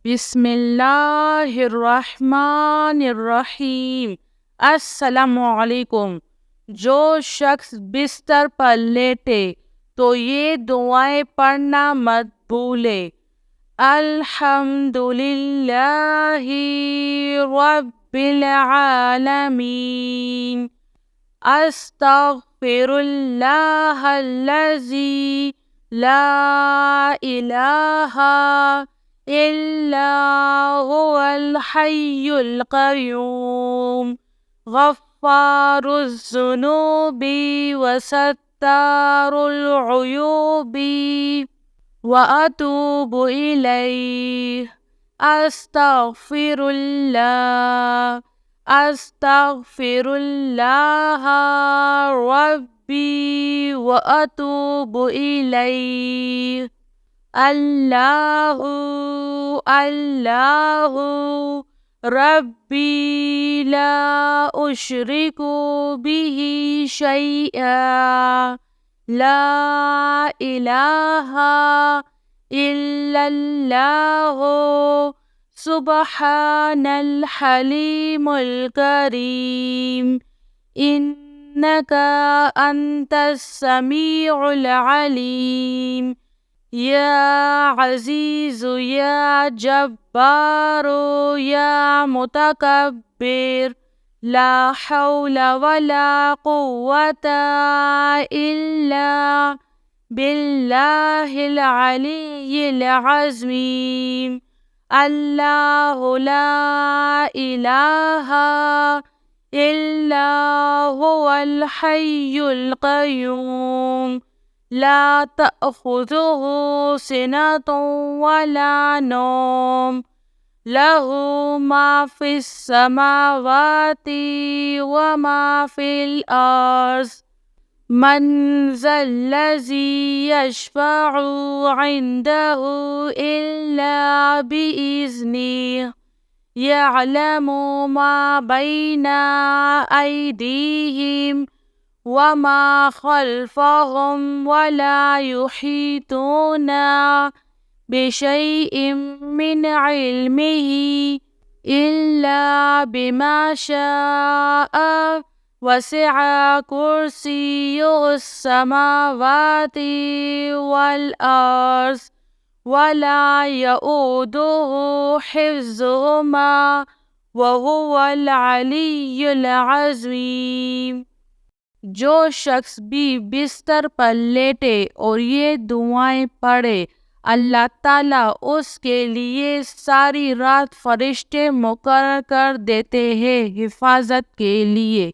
बिस्मिल्लाहिर्रहमानिर्रहीम। अस्सलामुअलैकुम। जो शख्स बिस्तर पर लेटे तो ये दुआएं पढ़ना मत भूले। अल्हम्दुलिल्लाहि रब्बिल आलमीन। अस्तगफिरुल्लाहल्लज़ी ला इलाहा इल्ला हुवल हय्युल क़य्यूम। गफ़्फ़ारुज़्ज़ुनूबि वसत्तारुल उयूबि व अतूबु इलैह। अस्तगफिरुल्लाह अस्तगफिरुल्लाह रब्बी व अतूबु इलैह। अल्लाहु अल्लाहु रब्बी ला उशरिकु बिही शैआ। ला इलाहा इल्लल्लाहु सुब्हानल हलीमुल करीम। इन्नका अंतस समीउल अलीम। या अज़ीज़ु या जब्बारो या मुतकब्बिर। ला हौला वला कुव्वता इल्ला बिल्लाहिल अलिय्यिल अज़ीम। अल्लाहु ला इलाहा इल्ला हुवल हय्युल क़य्यूम। ला तअख़ुज़ुहु सिनतुन वला नौम। लहू मा फ़िस समावाति व मा फ़िल अर्ज़। मन ज़ल्लज़ी यशफ़अु इंदहु इल्ला बिइज़्निह। यअलमु मा बैना अयदीहिम व मा ख़ल्फ़हुम वला युहीतूना बिशैइन मिन इल्मिही इल्ला बिमा शाअ। वसिअ कुर्सियुहुस समावाति वल अर्ज़ वला यऊदुहु हिफ्ज़ुहुमा व हुवल अलिय्युल अज़ीम। जो शख्स भी बिस्तर पर लेटे और ये दुआएं पढ़े, अल्लाह ताला उसके लिए सारी रात फरिश्ते मुकर्रर कर देते हैं हिफाजत के लिए।